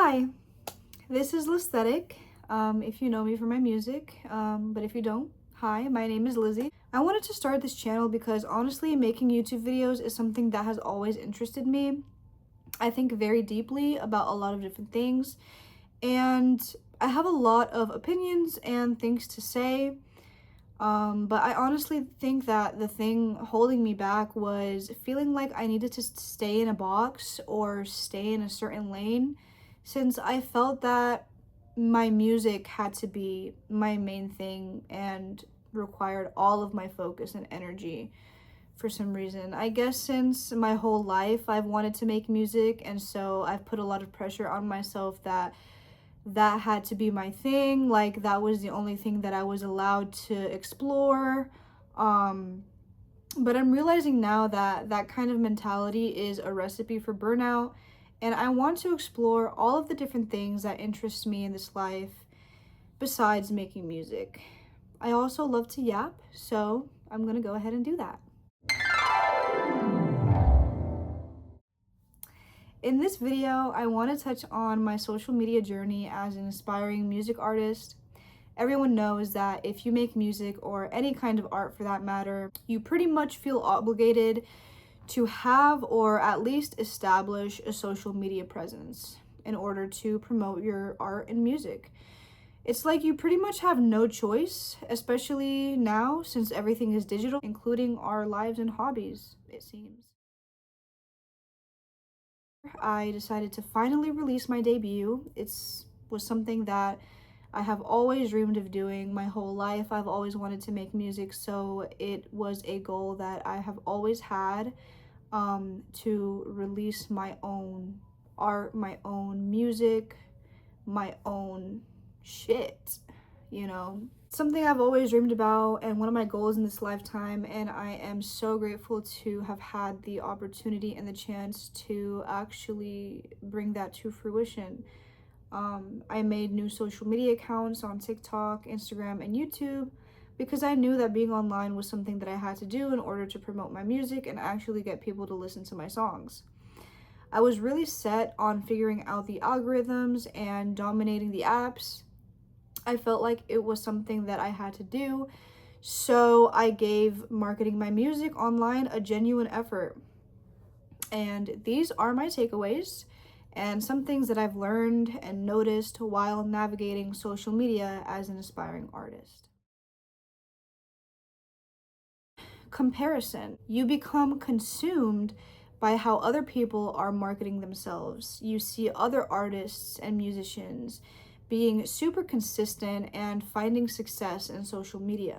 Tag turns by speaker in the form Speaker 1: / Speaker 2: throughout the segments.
Speaker 1: Hi, this is Listhetic, if you know me from my music, but if you don't, hi, my name is Lizzie. I wanted to start this channel because honestly, making YouTube videos is something that has always interested me. I think very deeply about a lot of different things, and I have a lot of opinions and things to say. But I honestly think that the thing holding me back was feeling like I needed to stay in a box or stay in a certain lane, since I felt that my music had to be my main thing and required all of my focus and energy for some reason. I guess since my whole life I've wanted to make music, and so I've put a lot of pressure on myself that had to be my thing. Like, that was the only thing that I was allowed to explore. um but I'm realizing now that that kind of mentality is a recipe for burnout, and I want to explore all of the different things that interest me in this life besides making music. I also love to yap, so I'm gonna go ahead and do that. In this video, I want to touch on my social media journey as an aspiring music artist. Everyone knows that if you make music, or any kind of art for that matter, you pretty much feel obligated to have or at least establish a social media presence in order to promote your art and music. It's like you pretty much have no choice, especially now since everything is digital, including our lives and hobbies, it seems. I decided to finally release my debut. It's was something that I have always dreamed of doing my whole life. I've always wanted to make music, so it was a goal that I have always had, to release my own art, my own music, my own shit, you know. Something I've always dreamed about and one of my goals in this lifetime, and I am so grateful to have had the opportunity and the chance to actually bring that to fruition. I made new social media accounts on TikTok, Instagram, and YouTube because I knew that being online was something that I had to do in order to promote my music and actually get people to listen to my songs. I was really set on figuring out the algorithms and dominating the apps. I felt like it was something that I had to do, so I gave marketing my music online a genuine effort. And these are my takeaways and some things that I've learned and noticed while navigating social media as an aspiring artist. Comparison. You become consumed by how other people are marketing themselves. You see other artists and musicians being super consistent and finding success in social media.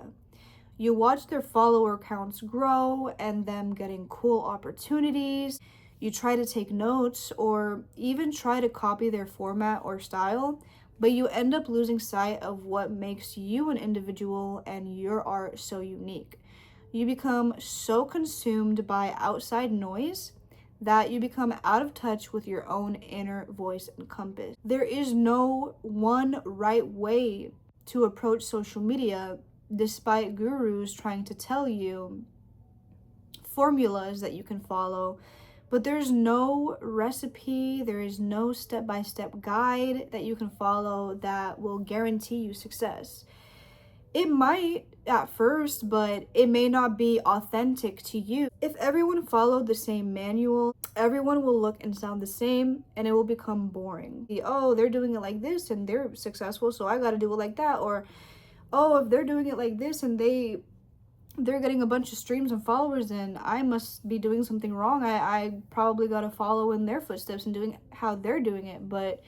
Speaker 1: You watch their follower counts grow and them getting cool opportunities. You try to take notes or even try to copy their format or style, but you end up losing sight of what makes you an individual and your art so unique. You become so consumed by outside noise that you become out of touch with your own inner voice and compass. There is no one right way to approach social media, despite gurus trying to tell you formulas that you can follow. But there's no recipe, there is no step-by-step guide that you can follow that will guarantee you success. It might at first, but it may not be authentic to you. If everyone followed the same manual, everyone will look and sound the same, and it will become boring. Oh, they're doing it like this and they're successful, so I gotta do it like that. Or, oh, if they're doing it like this and they're getting a bunch of streams and followers, then I must be doing something wrong. I probably gotta follow in their footsteps and doing how they're doing it. But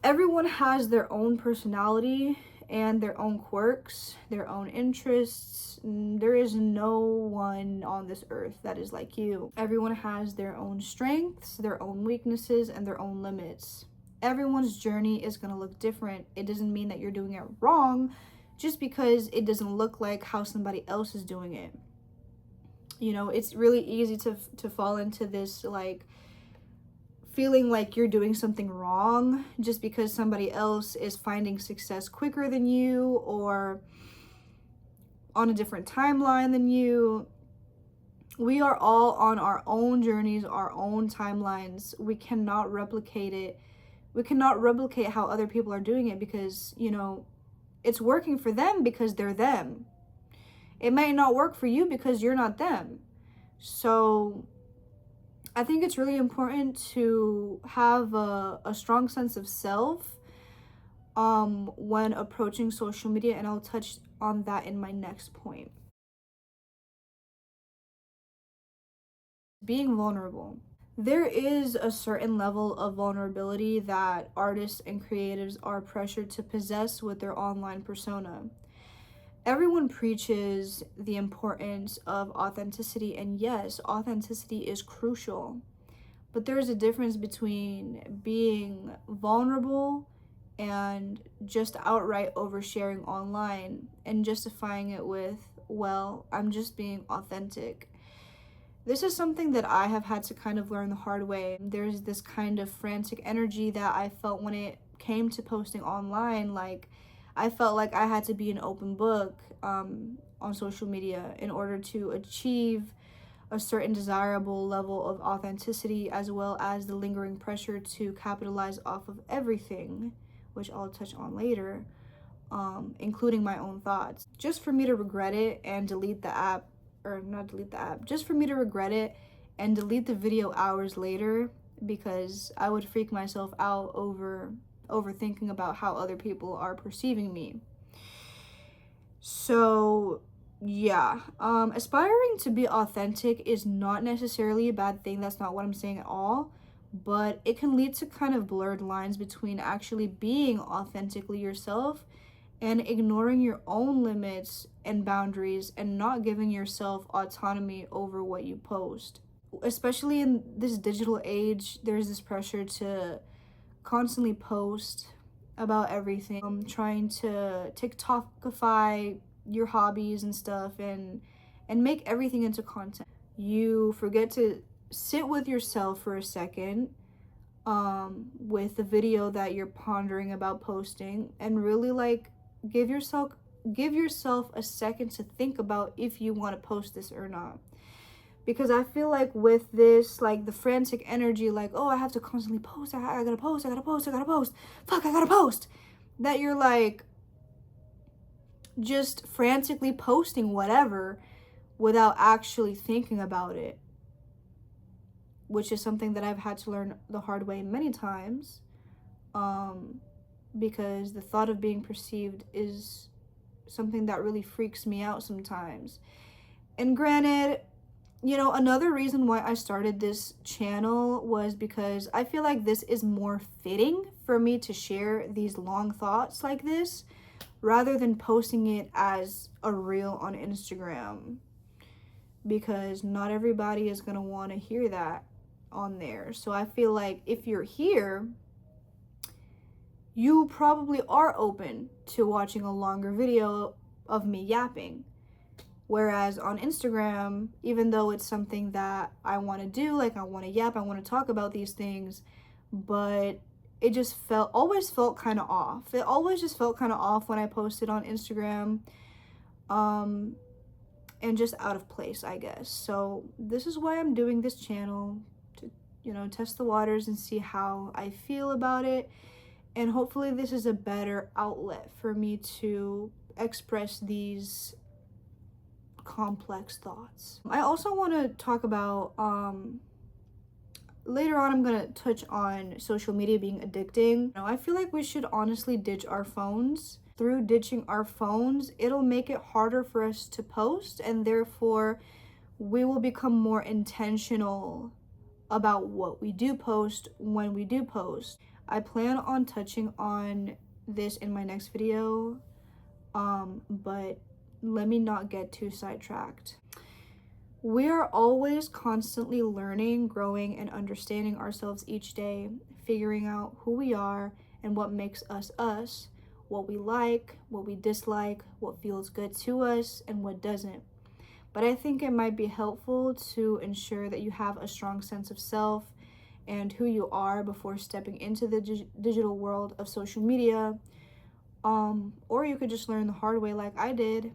Speaker 1: everyone has their own personality and their own quirks, their own interests. There is no one on this earth that is like you. Everyone has their own strengths, their own weaknesses, and their own limits. Everyone's journey is going to look different. It doesn't mean that you're doing it wrong just because it doesn't look like how somebody else is doing it. You know, it's really easy to fall into this, like, feeling like you're doing something wrong just because somebody else is finding success quicker than you or on a different timeline than you. We are all on our own journeys, our own timelines. We cannot replicate it We cannot replicate how other people are doing it because, you know, it's working for them because they're them. It might not work for you because you're not them. So I think it's really important to have a strong sense of self when approaching social media, and I'll touch on that in my next point. Being vulnerable. There is a certain level of vulnerability that artists and creatives are pressured to possess with their online persona. Everyone preaches the importance of authenticity, and yes, authenticity is crucial. But there's a difference between being vulnerable and just outright oversharing online and justifying it with, well, I'm just being authentic. This is something that I have had to kind of learn the hard way. There's this kind of frantic energy that I felt when it came to posting online. Like, I felt like I had to be an open book on social media in order to achieve a certain desirable level of authenticity, as well as the lingering pressure to capitalize off of everything, which I'll touch on later, including my own thoughts. Just for me to regret it and delete the app, or not delete the app, just for me to regret it and delete the video hours later, because I would freak myself out over thinking about how other people are perceiving me. So yeah, aspiring to be authentic is not necessarily a bad thing. That's not what I'm saying at all, but it can lead to kind of blurred lines between actually being authentically yourself and ignoring your own limits and boundaries and not giving yourself autonomy over what you post. Especially in this digital age, there's this pressure to constantly post about everything, trying to TikTokify your hobbies and stuff, and make everything into content. You forget to sit with yourself for a second with the video that you're pondering about posting, and really like give yourself a second to think about if you want to post this or not. Because I feel like with this, like the frantic energy, like, oh, I have to constantly post, I gotta post, I gotta post, I gotta post, fuck, I gotta post, that you're like just frantically posting whatever without actually thinking about it, which is something that I've had to learn the hard way many times, because the thought of being perceived is something that really freaks me out sometimes. And granted, you know, another reason why I started this channel was because I feel like this is more fitting for me to share these long thoughts like this rather than posting it as a reel on Instagram, because not everybody is going to want to hear that on there. So I feel like if you're here, you probably are open to watching a longer video of me yapping. Whereas on Instagram, even though it's something that I want to do, like I want to yap, I want to talk about these things, but it just always felt kind of off. It always just felt kind of off when I posted on Instagram, and just out of place, I guess. So this is why I'm doing this channel, to, you know, test the waters and see how I feel about it. And hopefully this is a better outlet for me to express these complex thoughts. I also want to talk about later on I'm going to touch on social media being addicting. I feel like we should honestly ditch our phones. Through ditching our phones, it'll make it harder for us to post, and therefore we will become more intentional about what we do post when we do post. I plan on touching on this in my next video, but let me not get too sidetracked. We are always constantly learning, growing, and understanding ourselves each day, figuring out who we are and what makes us us, what we like, what we dislike, what feels good to us, and what doesn't. But I think it might be helpful to ensure that you have a strong sense of self and who you are before stepping into the digital world of social media. Or you could just learn the hard way like I did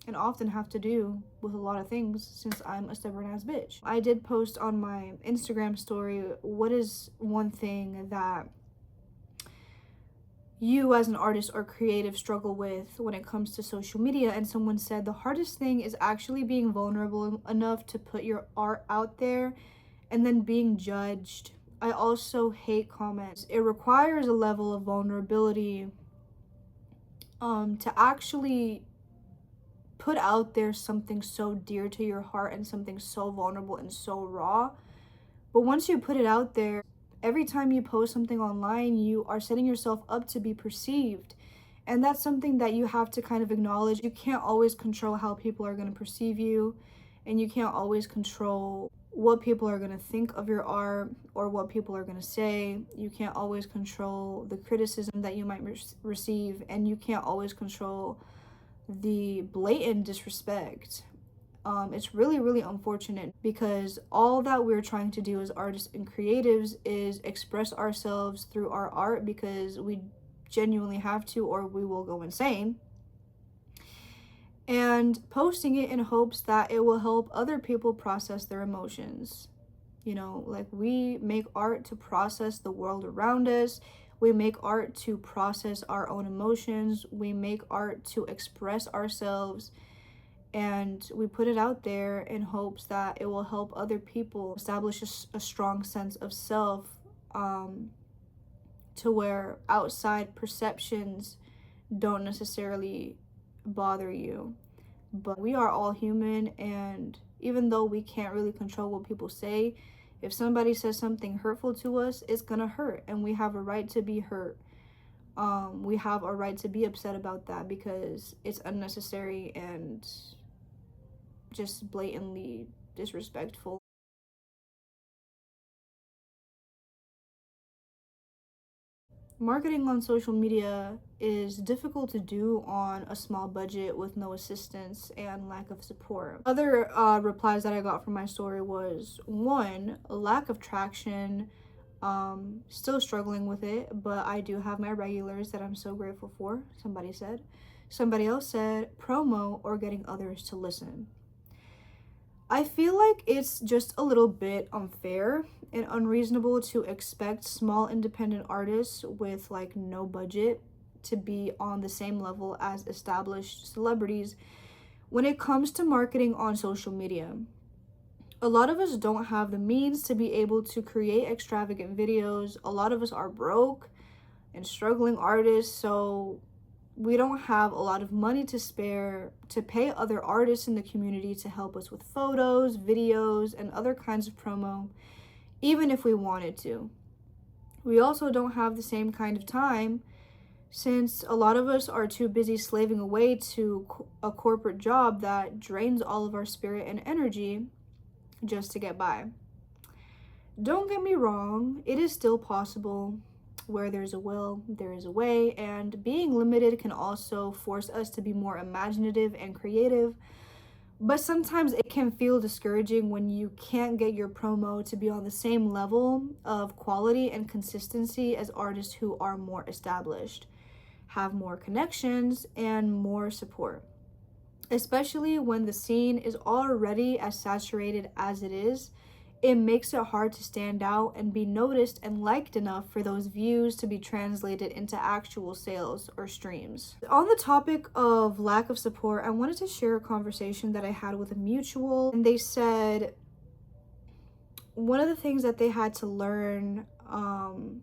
Speaker 1: and often have to do with a lot of things since I'm a stubborn ass bitch. I did post on my Instagram story, what is one thing that you as an artist or creative struggle with when it comes to social media. And someone said the hardest thing is actually being vulnerable enough to put your art out there and then being judged. I also hate comments. It requires a level of vulnerability to actually put out there something so dear to your heart and something so vulnerable and so raw. But once you put it out there, every time you post something online, you are setting yourself up to be perceived. And that's something that you have to kind of acknowledge. You can't always control how people are going to perceive you, and you can't always control what people are going to think of your art or what people are going to say. You can't always control the criticism that you might receive, and you can't always control the blatant disrespect. It's really, really unfortunate because all that we're trying to do as artists and creatives is express ourselves through our art because we genuinely have to, or we will go insane. And posting it in hopes that it will help other people process their emotions. You know, like we make art to process the world around us. We make art to process our own emotions. We make art to express ourselves. And we put it out there in hopes that it will help other people establish a strong sense of self, to where outside perceptions don't necessarily bother you. But we are all human, and even though we can't really control what people say, if somebody says something hurtful to us, it's gonna hurt, and we have a right to be hurt. We have a right to be upset about that because it's unnecessary and just blatantly disrespectful. Marketing on social media is difficult to do on a small budget with no assistance and lack of support. Other replies that I got from my story was one, lack of traction, still struggling with it, but I do have my regulars that I'm so grateful for, somebody said. Somebody else said promo or getting others to listen. I feel like it's just a little bit unfair and unreasonable to expect small independent artists with like no budget to be on the same level as established celebrities when it comes to marketing on social media. A lot of us don't have the means to be able to create extravagant videos. A lot of us are broke and struggling artists, so we don't have a lot of money to spare to pay other artists in the community to help us with photos, videos, and other kinds of promo, even if we wanted to. We also don't have the same kind of time since a lot of us are too busy slaving away to a corporate job that drains all of our spirit and energy just to get by. Don't get me wrong, it is still possible. Where there's a will, there is a way, and being limited can also force us to be more imaginative and creative. But sometimes it can feel discouraging when you can't get your promo to be on the same level of quality and consistency as artists who are more established, have more connections, and more support. Especially when the scene is already as saturated as it is, it makes it hard to stand out and be noticed and liked enough for those views to be translated into actual sales or streams. On the topic of lack of support, I wanted to share a conversation that I had with a mutual, and they said one of the things that they had to learn, one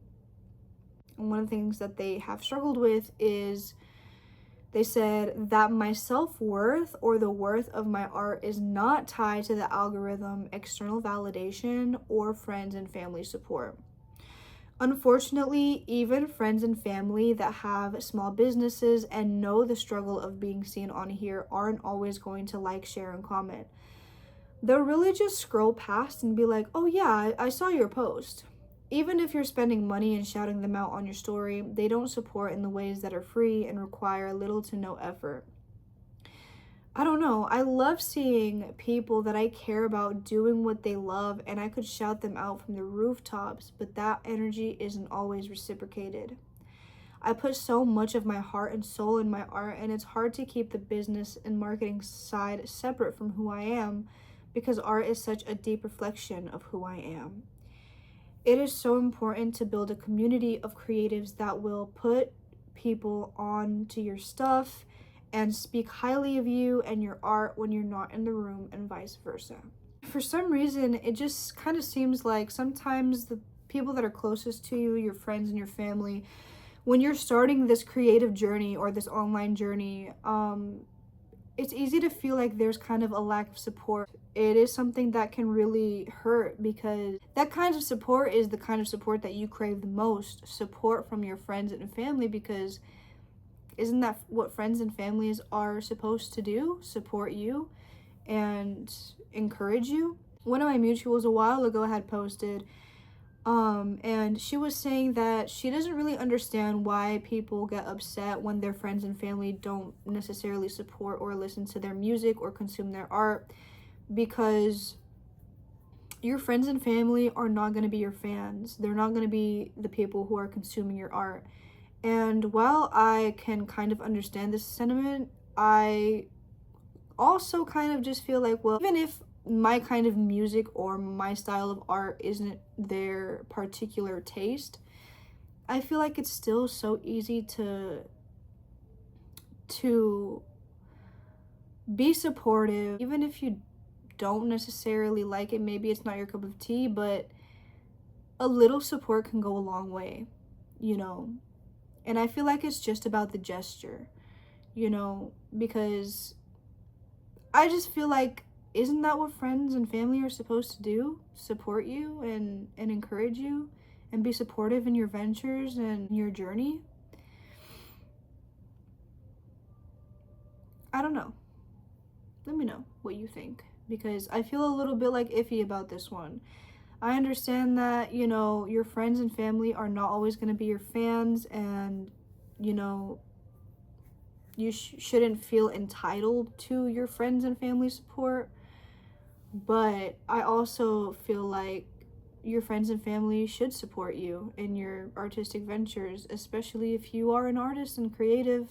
Speaker 1: of the things that they have struggled with is they said that my self-worth or the worth of my art is not tied to the algorithm, external validation, or friends and family support. Unfortunately, even friends and family that have small businesses and know the struggle of being seen on here aren't always going to like, share, and comment. They'll really just scroll past and be like, oh yeah, I saw your post. Even if you're spending money and shouting them out on your story, they don't support in the ways that are free and require little to no effort. I don't know. I love seeing people that I care about doing what they love, and I could shout them out from the rooftops, but that energy isn't always reciprocated. I put so much of my heart and soul in my art, and it's hard to keep the business and marketing side separate from who I am because art is such a deep reflection of who I am. It is so important to build a community of creatives that will put people on to your stuff and speak highly of you and your art when you're not in the room, and vice versa. For some reason, it just kind of seems like sometimes the people that are closest to you, your friends and your family, when you're starting this creative journey or this online journey, it's easy to feel like there's kind of a lack of support. It is something that can really hurt, because that kind of support is the kind of support that you crave the most. Support from your friends and family, because isn't that what friends and families are supposed to do? Support you and encourage you. One of my mutuals a while ago had posted, and she was saying that she doesn't really understand why people get upset when their friends and family don't necessarily support or listen to their music or consume their art, because your friends and family are not going to be your fans. They're not going to be the people who are consuming your art. And while I can kind of understand this sentiment, I also kind of just feel like, well, even if my kind of music or my style of art isn't their particular taste, I feel like it's still so easy to be supportive, even if you don't necessarily like it. Maybe it's not your cup of tea, but a little support can go a long way, you know. And I feel like it's just about the gesture, you know, because I just feel like, isn't that what friends and family are supposed to do? Support you and encourage you and be supportive in your ventures and your journey? I don't know. Let me know what you think, because I feel a little bit like iffy about this one. I understand that, you know, your friends and family are not always going to be your fans, and, you know, you shouldn't feel entitled to your friends and family support. But I also feel like your friends and family should support you in your artistic ventures, especially if you are an artist and creative.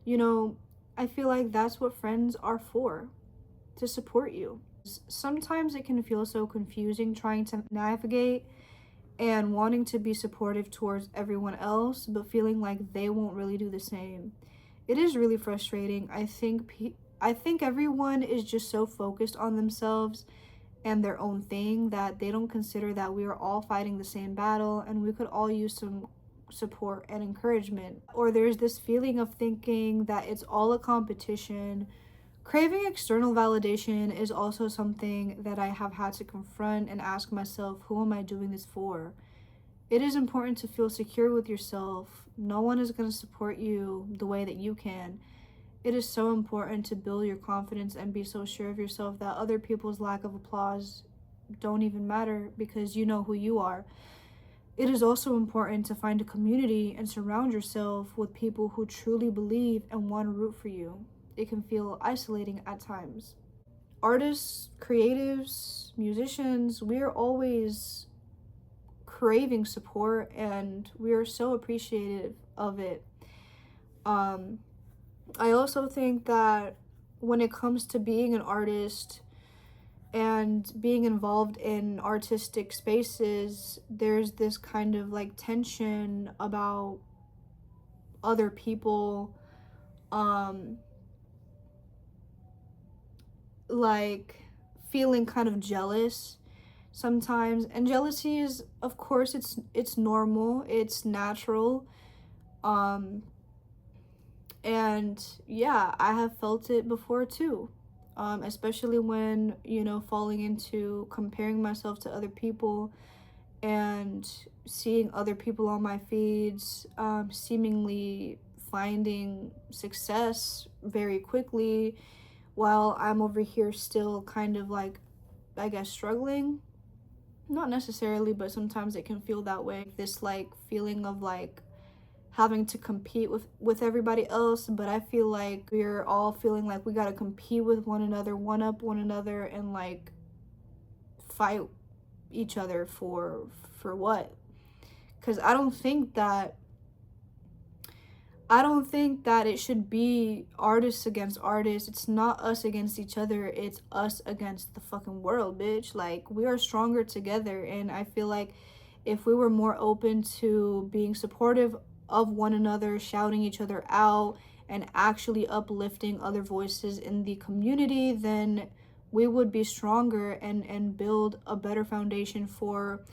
Speaker 1: You know, I feel like that's what friends are for, to support you. Sometimes it can feel so confusing trying to navigate and wanting to be supportive towards everyone else, but feeling like they won't really do the same. It is really frustrating. I think everyone is just so focused on themselves and their own thing that they don't consider that we are all fighting the same battle and we could all use some support and encouragement. Or there's this feeling of thinking that it's all a competition. Craving external validation is also something that I have had to confront and ask myself, who am I doing this for? It is important to feel secure with yourself. No one is going to support you the way that you can. It is so important to build your confidence and be so sure of yourself that other people's lack of applause don't even matter, because you know who you are. It is also important to find a community and surround yourself with people who truly believe and want to root for you. It can feel isolating at times. Artists, creatives, musicians, we are always craving support, and we are so appreciative of it. I also think that when it comes to being an artist and being involved in artistic spaces, there's this kind of like tension about other people, like feeling kind of jealous sometimes. And jealousy is, of course, it's normal, it's natural. And yeah, I have felt it before too, especially when, you know, falling into comparing myself to other people and seeing other people on my feeds seemingly finding success very quickly, while I'm over here still kind of like, I guess, struggling. Not necessarily, but sometimes it can feel that way. This like feeling of like having to compete with everybody else, but I feel like we're all feeling like we gotta compete with one another, one up one another, and like fight each other for what? Because I don't think that it should be artists against artists. It's not us against each other, it's us against the fucking world, bitch. Like, we are stronger together. And I feel like if we were more open to being supportive of one another, shouting each other out, and actually uplifting other voices in the community, then we would be stronger and build a better foundation for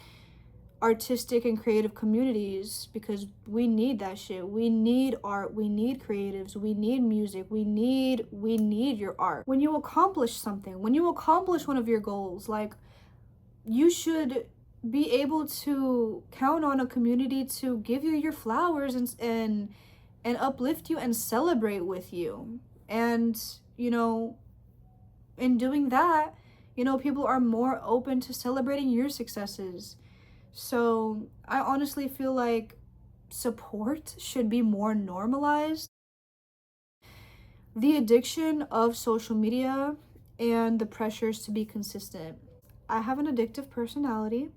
Speaker 1: artistic and creative communities, because we need that shit. We need art, we need creatives, we need music, we need your art. When you accomplish something, when you accomplish one of your goals, like, you should be able to count on a community to give you your flowers and uplift you and celebrate with you. And in doing that, people are more open to celebrating your successes. So I honestly feel like support should be more normalized. The addiction of social media and the pressures to be consistent. I have an addictive personality,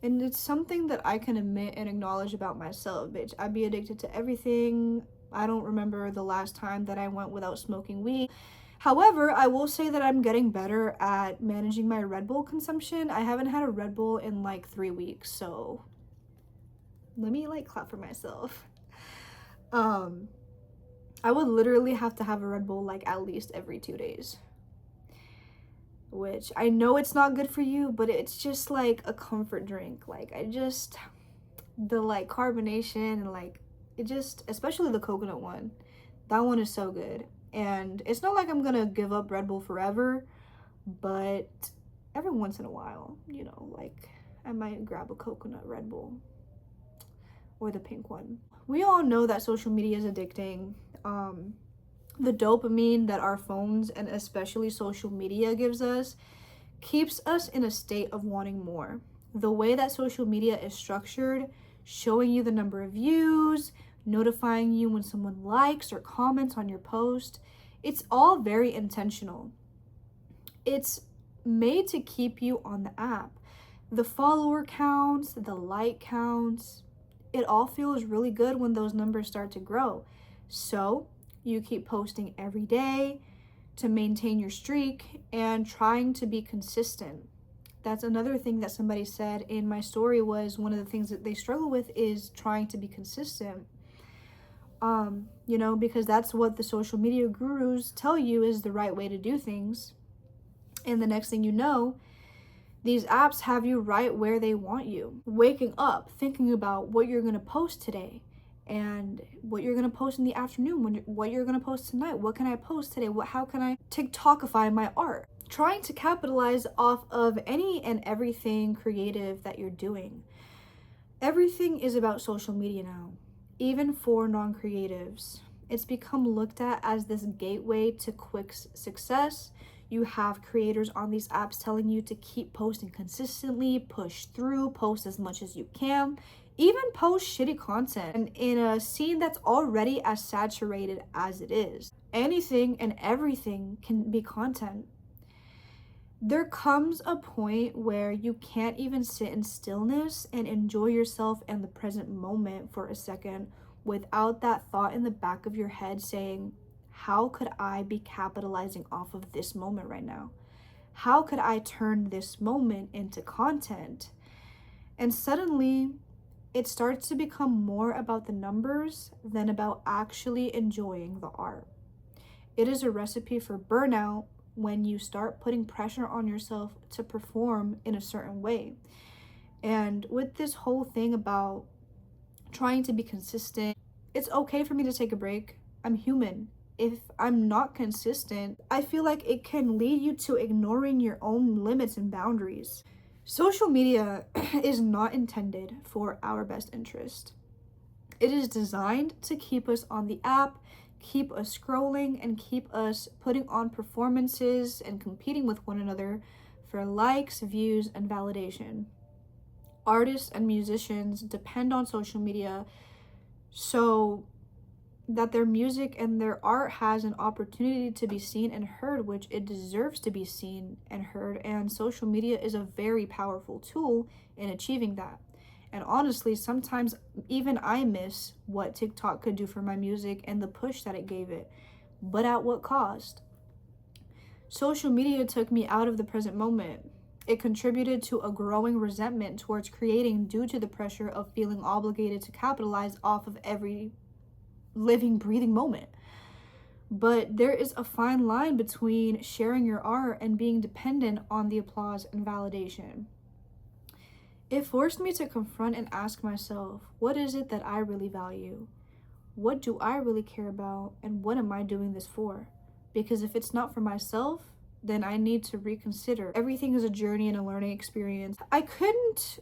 Speaker 1: and it's something that I can admit and acknowledge about myself, bitch. I'd be addicted to everything. I don't remember the last time that I went without smoking weed. However, I will say that I'm getting better at managing my Red Bull consumption. I haven't had a Red Bull in like 3 weeks, so let me clap for myself. I would literally have to have a Red Bull at least every 2 days. Which I know it's not good for you, but it's just like a comfort drink. The carbonation and it just, especially the coconut one, that one is so good. And it's not like I'm gonna give up Red Bull forever, but every once in a while, I might grab a coconut Red Bull or the pink one. We all know that social media is addicting. The dopamine that our phones and especially social media gives us keeps us in a state of wanting more. The way that social media is structured, showing you the number of views, notifying you when someone likes or comments on your post, it's all very intentional. It's made to keep you on the app. The follower counts, the like counts, it all feels really good when those numbers start to grow. So you keep posting every day to maintain your streak and trying to be consistent. That's another thing that somebody said in my story, was one of the things that they struggle with is trying to be consistent. Because that's what the social media gurus tell you is the right way to do things. And the next thing you know, these apps have you right where they want you. Waking up, thinking about what you're going to post today and what you're going to post in the afternoon, what you're going to post tonight. What can I post today? How can I TikTokify my art? Trying to capitalize off of any and everything creative that you're doing. Everything is about social media now, even for non-creatives. It's become looked at as this gateway to quick success. You have creators on these apps telling you to keep posting consistently, push through, post as much as you can, even post shitty content. And in a scene that's already as saturated as it is, anything and everything can be content. There comes a point where you can't even sit in stillness and enjoy yourself and the present moment for a second without that thought in the back of your head saying, how could I be capitalizing off of this moment right now? How could I turn this moment into content? And suddenly, it starts to become more about the numbers than about actually enjoying the art. It is a recipe for burnout when you start putting pressure on yourself to perform in a certain way. And with this whole thing about trying to be consistent, it's okay for me to take a break. I'm human. If I'm not consistent, I feel like it can lead you to ignoring your own limits and boundaries. Social media is not intended for our best interest. It is designed to keep us on the app, keep us scrolling, and keep us putting on performances and competing with one another for likes, views, and validation. Artists and musicians depend on social media so that their music and their art has an opportunity to be seen and heard, which it deserves to be seen and heard. And social media is a very powerful tool in achieving that. And honestly, sometimes even I miss what TikTok could do for my music and the push that it gave it. But at what cost? Social media took me out of the present moment. It contributed to a growing resentment towards creating due to the pressure of feeling obligated to capitalize off of every living, breathing moment. But there is a fine line between sharing your art and being dependent on the applause and validation. It forced me to confront and ask myself, what is it that I really value? What do I really care about? And what am I doing this for? Because if it's not for myself, then I need to reconsider. Everything is a journey and a learning experience. I couldn't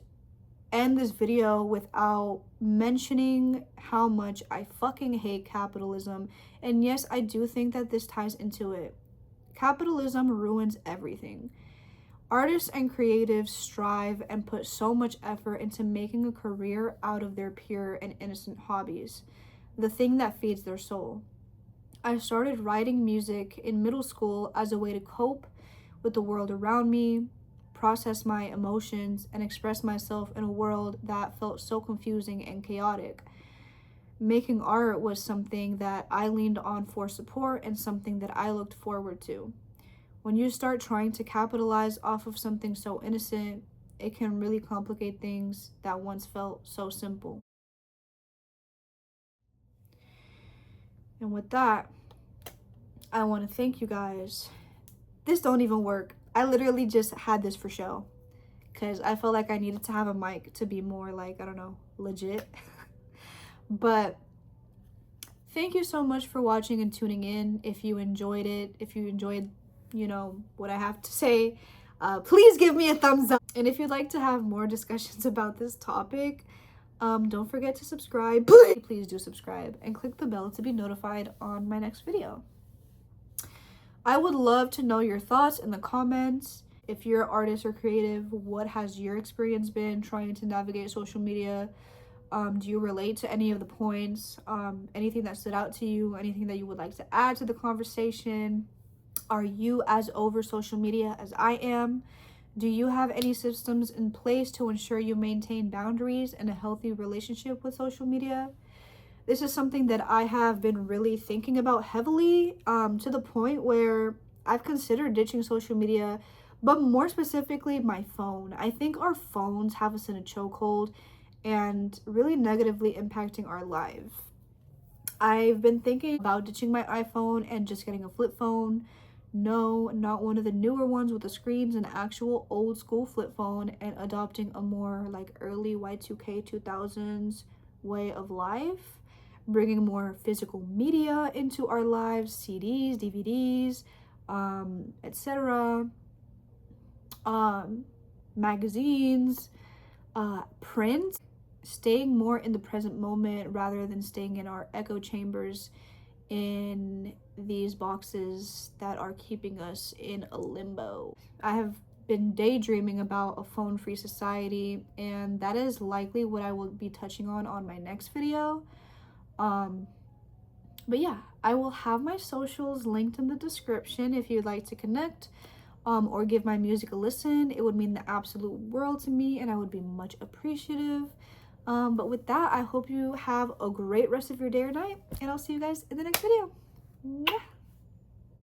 Speaker 1: end this video without mentioning how much I fucking hate capitalism. And yes, I do think that this ties into it. Capitalism ruins everything. Artists and creatives strive and put so much effort into making a career out of their pure and innocent hobbies, the thing that feeds their soul. I started writing music in middle school as a way to cope with the world around me, process my emotions, and express myself in a world that felt so confusing and chaotic. Making art was something that I leaned on for support and something that I looked forward to. When you start trying to capitalize off of something so innocent, it can really complicate things that once felt so simple. And with that, I want to thank you guys. This don't even work. I literally just had this for show because I felt like I needed to have a mic to be more like, I don't know, legit. But thank you so much for watching and tuning in. If you enjoyed it, if you enjoyed, what I have to say, please give me a thumbs up. And if you'd like to have more discussions about this topic, don't forget to subscribe. Please do subscribe and click the bell to be notified on my next video. I would love to know your thoughts in the comments. If you're an artist or creative, what has your experience been trying to navigate social media? Do you relate to any of the points? Anything that stood out to you? Anything that you would like to add to the conversation? Are you as over social media as I am? Do you have any systems in place to ensure you maintain boundaries and a healthy relationship with social media? This is something that I have been really thinking about heavily, to the point where I've considered ditching social media, but more specifically my phone. I think our phones have us in a chokehold and really negatively impacting our life. I've been thinking about ditching my iPhone and just getting a flip phone. No, not one of the newer ones with the screens, an actual old school flip phone, and adopting a more like early Y2K 2000s way of life, bringing more physical media into our lives, CDs, DVDs, etc., magazines, print, staying more in the present moment rather than staying in our echo chambers in these boxes that are keeping us in a limbo. I have been daydreaming about a phone-free society, and that is likely what I will be touching on my next video. But yeah, I will have my socials linked in the description if you'd like to connect or give my music a listen. It would mean the absolute world to me, and I would be much appreciative. But with that, I hope you have a great rest of your day or night, and I'll see you guys in the next video. Mwah.